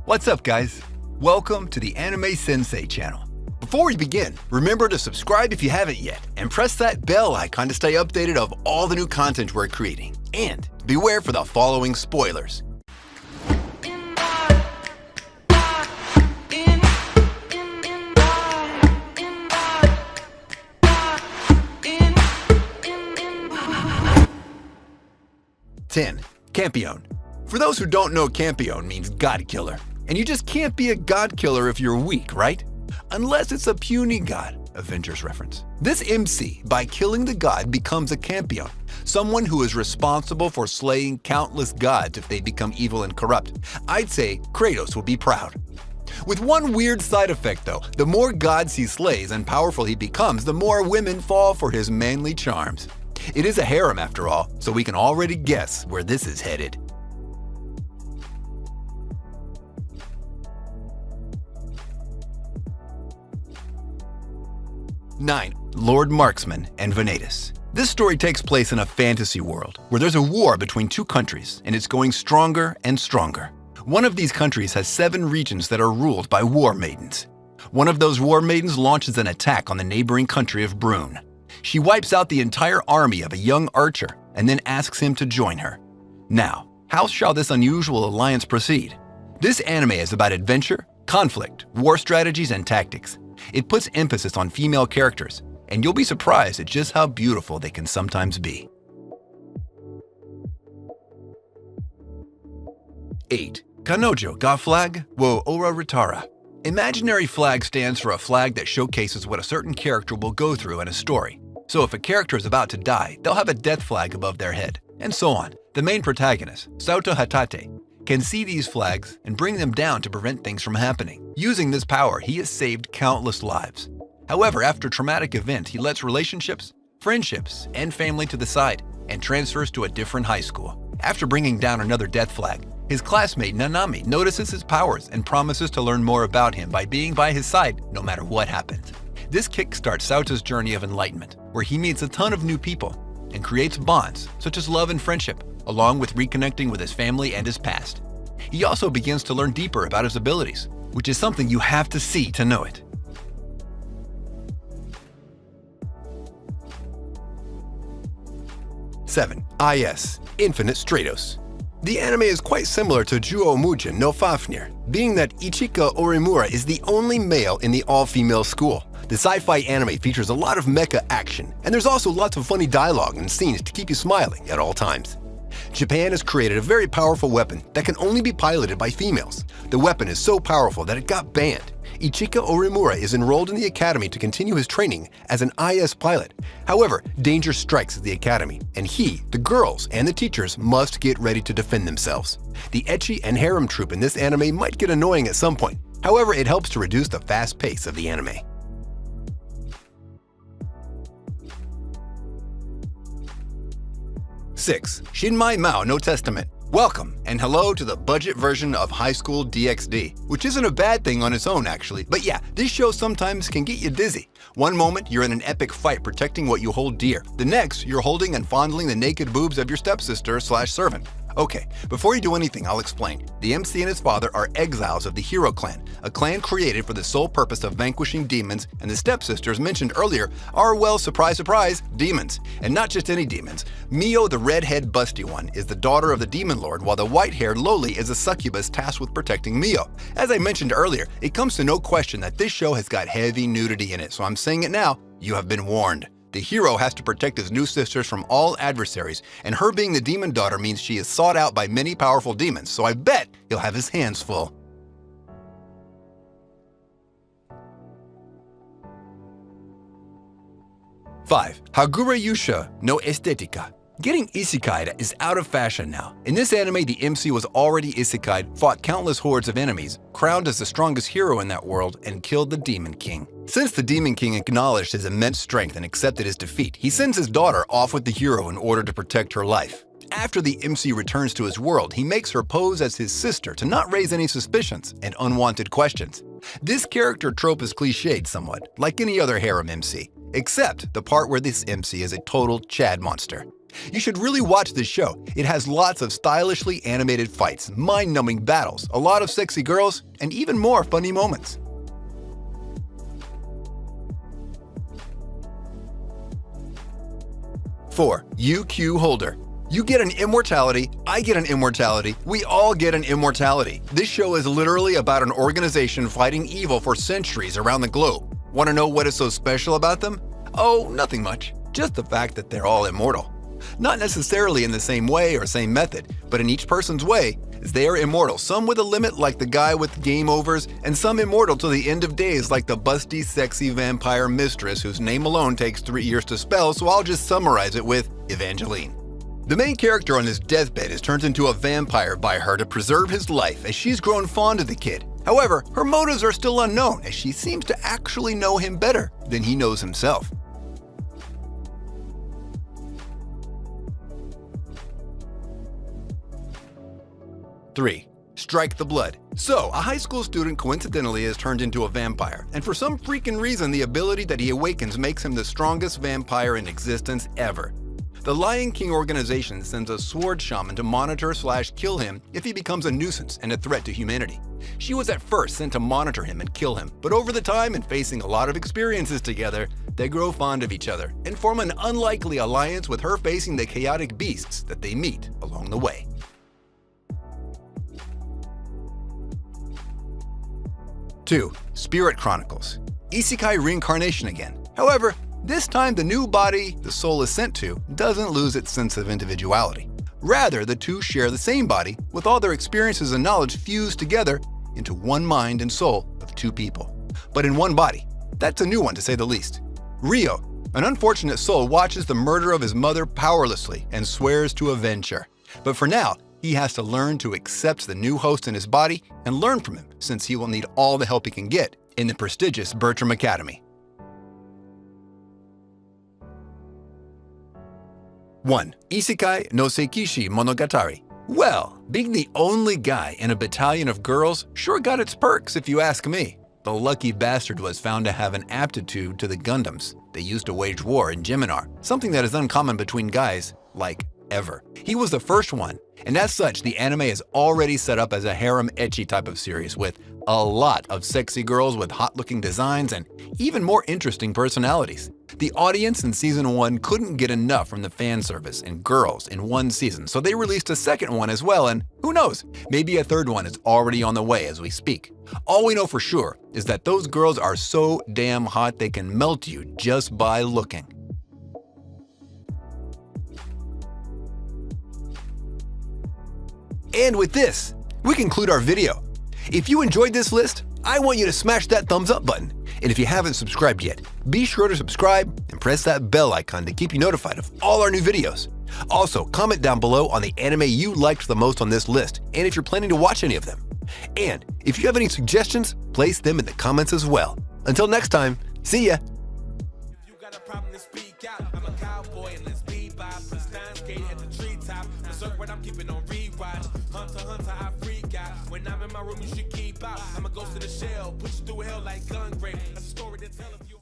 What's up, guys? Welcome to the Anime Sensei channel. Before we begin, remember to subscribe if you haven't yet, and press that bell icon to stay updated of all the new content we're creating. And beware for the following spoilers. Ten, Campione. For those who don't know, Campione means God Killer. And you just can't be a God Killer if you're weak, right? Unless it's a puny god, Avengers reference. This MC, by killing the god, becomes a Campione, someone who is responsible for slaying countless gods if they become evil and corrupt. I'd say Kratos would be proud. With one weird side effect though, the more gods he slays and powerful he becomes, the more women fall for his manly charms. It is a harem after all, so we can already guess where this is headed. 9. Lord Marksman and Venatus. This story takes place in a fantasy world where there's a war between two countries and it's going stronger and stronger. One of these countries has 7 regions that are ruled by war maidens. One of those war maidens launches an attack on the neighboring country of Brune. She wipes out the entire army of a young archer and then asks him to join her. Now, how shall this unusual alliance proceed? This anime is about adventure, conflict, war strategies, and tactics. It puts emphasis on female characters, and you'll be surprised at just how beautiful they can sometimes be. 8. Kanojo ga flag wo ora ritara. Imaginary flag stands for a flag that showcases what a certain character will go through in a story. So if a character is about to die, they'll have a death flag above their head, and so on. The main protagonist, Sauto Hatate, can see these flags and bring them down to prevent things from happening. Using this power, he has saved countless lives. However, after a traumatic event, he lets relationships, friendships, and family to the side and transfers to a different high school. After bringing down another death flag, his classmate Nanami notices his powers and promises to learn more about him by being by his side no matter what happens. This kickstarts Sauto's journey of enlightenment, where he meets a ton of new people and creates bonds such as love and friendship, along with reconnecting with his family and his past. He also begins to learn deeper about his abilities, which is something you have to see to know it. 7. IS, Infinite Stratos. The anime is quite similar to Juo Mujin no Fafnir, being that Ichika Orimura is the only male in the all-female school. The sci-fi anime features a lot of mecha action, and there's also lots of funny dialogue and scenes to keep you smiling at all times. Japan has created a very powerful weapon that can only be piloted by females. The weapon is so powerful that it got banned. Ichika Orimura is enrolled in the academy to continue his training as an IS pilot. However, danger strikes at the academy, and he, the girls, and the teachers must get ready to defend themselves. The ecchi and harem troop in this anime might get annoying at some point. However, it helps to reduce the fast pace of the anime. 6. Shinmai Mao no Testament. Welcome and hello to the budget version of High School DxD, which isn't a bad thing on its own actually, but yeah, this show sometimes can get you dizzy. One moment you're in an epic fight protecting what you hold dear. The next, you're holding and fondling the naked boobs of your stepsister/servant. Okay, before you do anything, I'll explain. The MC and his father are exiles of the Hero Clan, a clan created for the sole purpose of vanquishing demons, and the stepsisters mentioned earlier are, well, surprise, surprise, demons. And not just any demons. Mio, the redhead busty one, is the daughter of the demon lord, while the white-haired Loli is a succubus tasked with protecting Mio. As I mentioned earlier, it comes to no question that this show has got heavy nudity in it, so I'm saying it now, you have been warned. The hero has to protect his new sisters from all adversaries, and her being the demon daughter means she is sought out by many powerful demons, so I bet he'll have his hands full. 5. Hagura Yusha no Estetica. Getting isekai'd is out of fashion now. In this anime, the MC was already isekai'd, fought countless hordes of enemies, crowned as the strongest hero in that world, and killed the Demon King. Since the Demon King acknowledged his immense strength and accepted his defeat, he sends his daughter off with the hero in order to protect her life. After the MC returns to his world, he makes her pose as his sister to not raise any suspicions and unwanted questions. This character trope is cliched somewhat, like any other harem MC, except the part where this MC is a total Chad monster. You should really watch this show. It has lots of stylishly animated fights, mind-numbing battles, a lot of sexy girls, and even more funny moments. 4. UQ Holder. You get an immortality, I get an immortality, we all get an immortality. This show is literally about an organization fighting evil for centuries around the globe. Want to know what is so special about them? Oh, nothing much. Just the fact that they're all immortal. Not necessarily in the same way or same method, but in each person's way, as they are immortal, some with a limit like the guy with game overs, and some immortal till the end of days like the busty, sexy vampire mistress whose name alone takes 3 years to spell, so I'll just summarize it with Evangeline. The main character on his deathbed is turned into a vampire by her to preserve his life as she's grown fond of the kid. However, her motives are still unknown as she seems to actually know him better than he knows himself. 3. Strike the blood. So, a high school student coincidentally is turned into a vampire, and for some freaking reason the ability that he awakens makes him the strongest vampire in existence ever. The Lion King organization sends a sword shaman to monitor/kill him if he becomes a nuisance and a threat to humanity. She was at first sent to monitor him and kill him, but over the time and facing a lot of experiences together, they grow fond of each other and form an unlikely alliance with her facing the chaotic beasts that they meet along the way. 2. Spirit Chronicles. Isekai reincarnation again. However, this time the new body the soul is sent to doesn't lose its sense of individuality. Rather, the two share the same body with all their experiences and knowledge fused together into one mind and soul of two people. But in one body. That's a new one to say the least. Rio, an unfortunate soul, watches the murder of his mother powerlessly and swears to avenge her. But for now, he has to learn to accept the new host in his body and learn from him, since he will need all the help he can get in the prestigious Bertram Academy. 1. Isekai no Seikishi Monogatari. Well, being the only guy in a battalion of girls sure got its perks if you ask me. The lucky bastard was found to have an aptitude to the Gundams they used to wage war in Geminar, something that is uncommon between guys, like, ever. He was the first one, and as such, the anime is already set up as a harem ecchi type of series with a lot of sexy girls with hot-looking designs and even more interesting personalities. The audience in season 1 couldn't get enough from the fan service and girls in one season, so they released a second one as well, and who knows, maybe a third one is already on the way as we speak. All we know for sure is that those girls are so damn hot they can melt you just by looking. And with this, we conclude our video. If you enjoyed this list, I want you to smash that thumbs up button. And if you haven't subscribed yet, be sure to subscribe and press that bell icon to keep you notified of all our new videos. Also, comment down below on the anime you liked the most on this list, and if you're planning to watch any of them. And if you have any suggestions, place them in the comments as well. Until next time, see ya! You got a problem to speak out. I'm a cowboy and let's be by. Put Steins Gate at the treetop. Berserk what I'm keeping on rewatch. Hunter, I freak out. When I'm in my room, you should keep out. I'm a ghost in the shell. Push you through hell like gun grave. That's a story to tell if you.